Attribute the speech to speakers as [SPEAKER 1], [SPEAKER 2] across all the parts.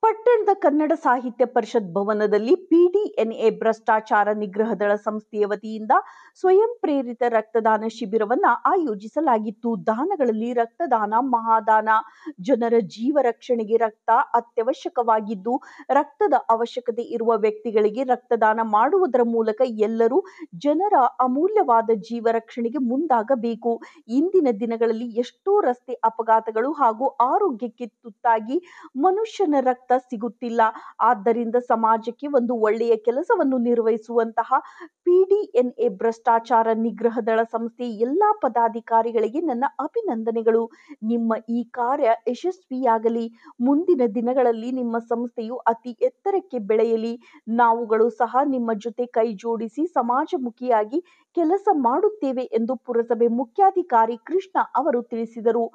[SPEAKER 1] ಪಟ್ಟಣದ ಕನ್ನಡ ಸಾಹಿತ್ಯ ಪರಿಷತ್ ಭವನದಲ್ಲಿ ಪಿಡಿಎನ್ಎ ಭ್ರಷ್ಟಾಚಾರ ನಿಗ್ರಹ ದಳ ಸಂಸ್ಥೆಯ ವತಿಯಿಂದ ಸ್ವಯಂ ಪ್ರೇರಿತ ರಕ್ತದಾನ ಶಿಬಿರವನ್ನು ಆಯೋಜಿಸಲಾಗಿತ್ತು. ದಾನಗಳಲ್ಲಿ ರಕ್ತದಾನ ಮಹಾದಾನ. ಜನರ ಜೀವ ರಕ್ಷಣೆಗೆ ರಕ್ತ ಅತ್ಯವಶ್ಯಕವಾಗಿದ್ದು, ರಕ್ತದ ಅವಶ್ಯಕತೆ ಇರುವ ವ್ಯಕ್ತಿಗಳಿಗೆ ರಕ್ತದಾನ ಮಾಡುವುದರ ಮೂಲಕ ಎಲ್ಲರೂ ಜನರ ಅಮೂಲ್ಯವಾದ ಜೀವ ರಕ್ಷಣೆಗೆ ಮುಂದಾಗಬೇಕು. ಇಂದಿನ ದಿನಗಳಲ್ಲಿ ಎಷ್ಟೋ ರಸ್ತೆ ಅಪಘಾತಗಳು ಹಾಗೂ ಆರೋಗ್ಯಕ್ಕೆ ತುತ್ತಾಗಿ ಮನುಷ್ಯನ ರಕ್ತ ಸಿಗುತ್ತಿಲ್ಲ. ಆದ್ದರಿಂದ ಸಮಾಜಕ್ಕೆ ಒಂದು ಒಳ್ಳೆಯ ಕೆಲಸವನ್ನು ನಿರ್ವಹಿಸುವಂತಹ ಪಿಡಿಎನ್ಎ ಭ್ರಷ್ಟಾಚಾರ ನಿಗ್ರಹ ದಳ ಸಂಸ್ಥೆ ಎಲ್ಲಾ ಪದಾಧಿಕಾರಿಗಳಿಗೆ ನನ್ನ ಅಭಿನಂದನೆಗಳು. ನಿಮ್ಮ ಈ ಕಾರ್ಯ ಯಶಸ್ವಿಯಾಗಲಿ. ಮುಂದಿನ ದಿನಗಳಲ್ಲಿ ನಿಮ್ಮ ಸಂಸ್ಥೆಯು ಅತಿ ಎತ್ತರಕ್ಕೆ ಬೆಳೆಯಲಿ. ನಾವುಗಳು ಸಹ ನಿಮ್ಮ ಜೊತೆ ಕೈ ಜೋಡಿಸಿ ಸಮಾಜಮುಖಿಯಾಗಿ ಕೆಲಸ ಮಾಡುತ್ತೇವೆ ಎಂದು ಪುರಸಭೆ ಮುಖ್ಯಾಧಿಕಾರಿ ಕೃಷ್ಣ ಅವರು ತಿಳಿಸಿದರು.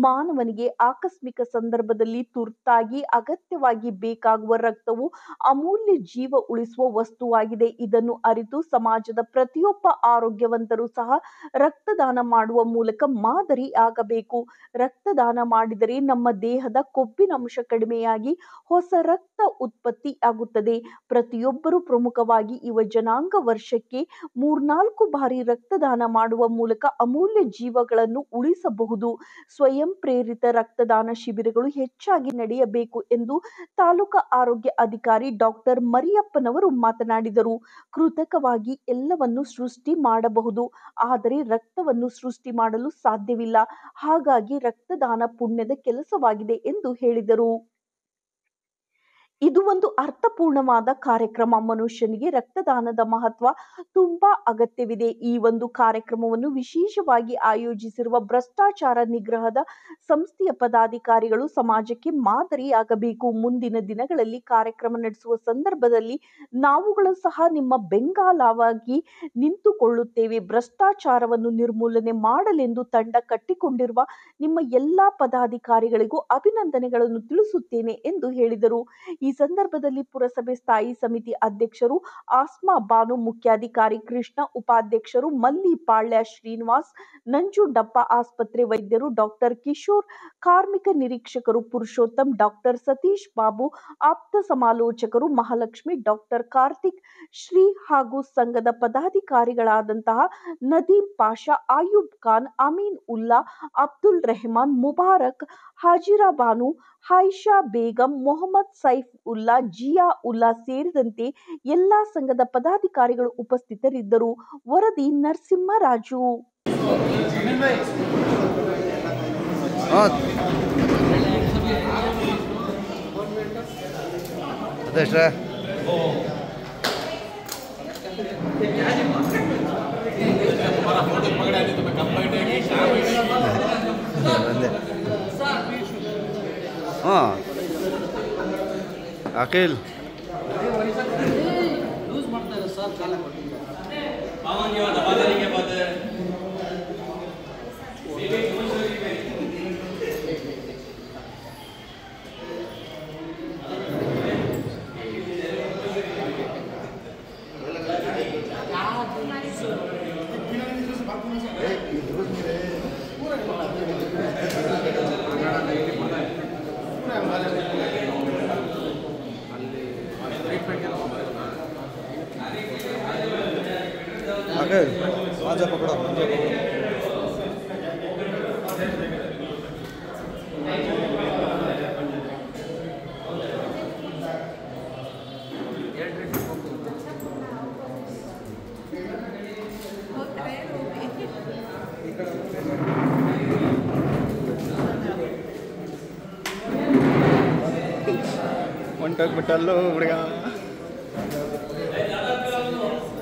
[SPEAKER 1] ಮಾನವನಿಗೆ ಆಕಸ್ಮಿಕ ಸಂದರ್ಭದಲ್ಲಿ ತುರ್ತಾಗಿ ಅಗತ್ಯವಾಗಿ ಬೇಕಾಗುವ ರಕ್ತವು ಅಮೂಲ್ಯ ಜೀವ ಉಳಿಸುವ ವಸ್ತುವಾಗಿದೆ. ಇದನ್ನು ಅರಿತು ಸಮಾಜದ ಪ್ರತಿಯೊಬ್ಬ ಆರೋಗ್ಯವಂತರು ಸಹ ರಕ್ತದಾನ ಮಾಡುವ ಮೂಲಕ ಮಾದರಿ ಆಗಬೇಕು. ರಕ್ತದಾನ ಮಾಡಿದರೆ ನಮ್ಮ ದೇಹದ ಕೊಬ್ಬಿನಂಶ ಕಡಿಮೆಯಾಗಿ ಹೊಸ ರಕ್ತ ಉತ್ಪತ್ತಿ ಆಗುತ್ತದೆ. ಪ್ರತಿಯೊಬ್ಬರು ಪ್ರಮುಖವಾಗಿ ಯುವ ಜನಾಂಗ ವರ್ಷಕ್ಕೆ 3-4 ಬಾರಿ ರಕ್ತದಾನ ಮಾಡುವ ಮೂಲಕ ಅಮೂಲ್ಯ ಜೀವಗಳನ್ನು ಉಳಿಸಬಹುದು. ಸ್ವಯಂ ಪ್ರೇರಿತ ರಕ್ತದಾನ ಶಿಬಿರಗಳು ಹೆಚ್ಚಾಗಿ ನಡೆಯಬೇಕು ಎಂದು ತಾಲೂಕಾ ಆರೋಗ್ಯ ಅಧಿಕಾರಿ ಡಾಕ್ಟರ್ ಮರಿಯಪ್ಪನವರು ಮಾತನಾಡಿದರು. ಕೃತಕವಾಗಿ ಎಲ್ಲವನ್ನು ಸೃಷ್ಟಿ ಮಾಡಬಹುದು, ಆದರೆ ರಕ್ತವನ್ನು ಸೃಷ್ಟಿ ಮಾಡಲು ಸಾಧ್ಯವಿಲ್ಲ. ಹಾಗಾಗಿ ರಕ್ತದಾನ ಪುಣ್ಯದ ಕೆಲಸವಾಗಿದೆ ಎಂದು ಹೇಳಿದರು. ಇದು ಒಂದು ಅರ್ಥಪೂರ್ಣವಾದ ಕಾರ್ಯಕ್ರಮ. ಮನುಷ್ಯನಿಗೆ ರಕ್ತದಾನದ ಮಹತ್ವ ತುಂಬಾ ಅಗತ್ಯವಿದೆ. ಈ ಒಂದು ಕಾರ್ಯಕ್ರಮವನ್ನು ವಿಶೇಷವಾಗಿ ಆಯೋಜಿಸಿರುವ ಭ್ರಷ್ಟಾಚಾರ ನಿಗ್ರಹದ ಸಂಸ್ಥೆಯ ಪದಾಧಿಕಾರಿಗಳು ಸಮಾಜಕ್ಕೆ ಮಾದರಿಯಾಗಬೇಕು. ಮುಂದಿನ ದಿನಗಳಲ್ಲಿ ಕಾರ್ಯಕ್ರಮ ನಡೆಸುವ ಸಂದರ್ಭದಲ್ಲಿ ನಾವುಗಳು ಸಹ ನಿಮ್ಮ ಬೆಂಗಾಲವಾಗಿ ನಿಂತುಕೊಳ್ಳುತ್ತೇವೆ. ಭ್ರಷ್ಟಾಚಾರವನ್ನು ನಿರ್ಮೂಲನೆ ಮಾಡಲೆಂದು ತಂಡ ಕಟ್ಟಿಕೊಂಡಿರುವ ನಿಮ್ಮ ಎಲ್ಲಾ ಪದಾಧಿಕಾರಿಗಳಿಗೂ ಅಭಿನಂದನೆಗಳನ್ನು ತಿಳಿಸುತ್ತೇನೆ ಎಂದು ಹೇಳಿದರು. ಈ ಸಂದರ್ಭದಲ್ಲಿ ಪುರಸಭೆ ಸ್ಥಾಯಿ ಸಮಿತಿ ಅಧ್ಯಕ್ಷರು ಆಸ್ಮಾ ಬಾನು, ಮುಖ್ಯಾಧಿಕಾರಿ ಕೃಷ್ಣ, ಉಪಾಧ್ಯಕ್ಷರು ಮಲ್ಲಿಪಾಳ್ಯ ಶ್ರೀನಿವಾಸ್, ನಂಜುಂಡಪ್ಪ, ಆಸ್ಪತ್ರೆ ವೈದ್ಯರು ಡಾಕ್ಟರ್ ಕಿಶೋರ್, ಕಾರ್ಮಿಕ ನಿರೀಕ್ಷಕರು ಪುರುಷೋತ್ತಮ್, ಡಾಕ್ಟರ್ ಸತೀಶ್ ಬಾಬು, ಆಪ್ತ ಸಮಾಲೋಚಕರು ಮಹಾಲಕ್ಷ್ಮಿ, ಡಾಕ್ಟರ್ ಕಾರ್ತಿಕ್, ಶ್ರೀ ಹಾಗೂ ಸಂಘದ ಪದಾಧಿಕಾರಿಗಳಾದಂತಹ ನದೀಂ ಪಾಷಾ, ಆಯೂಬ್ ಖಾನ್, ಅಮೀನ್ ಉಲ್ಲಾ, ಅಬ್ದುಲ್ ರೆಹಮಾನ್, ಮುಬಾರಕ್, ಹಾಜಿರಾ ಬಾನು, ಹಾಯಿಷಾ ಬೇಗಂ, ಮೊಹಮ್ಮದ್ ಸೈಫ್ ಉಲ್ಲಾ, ಜಿಯಾ ಉಲ್ಲಾ ಸೇರಿದಂತೆ ಎಲ್ಲಾ ಸಂಘದ ಪದಾಧಿಕಾರಿಗಳು ಉಪಸ್ಥಿತರಿದ್ದರು. ವರದಿ ನರಸಿಂಹರಾಜು.
[SPEAKER 2] ಅಖಿಲ್ आजा पकड़ो ಒಂಟೋಗ್ಬಿಟ್ಟಲ್ಲೋ ಹುಡುಗ.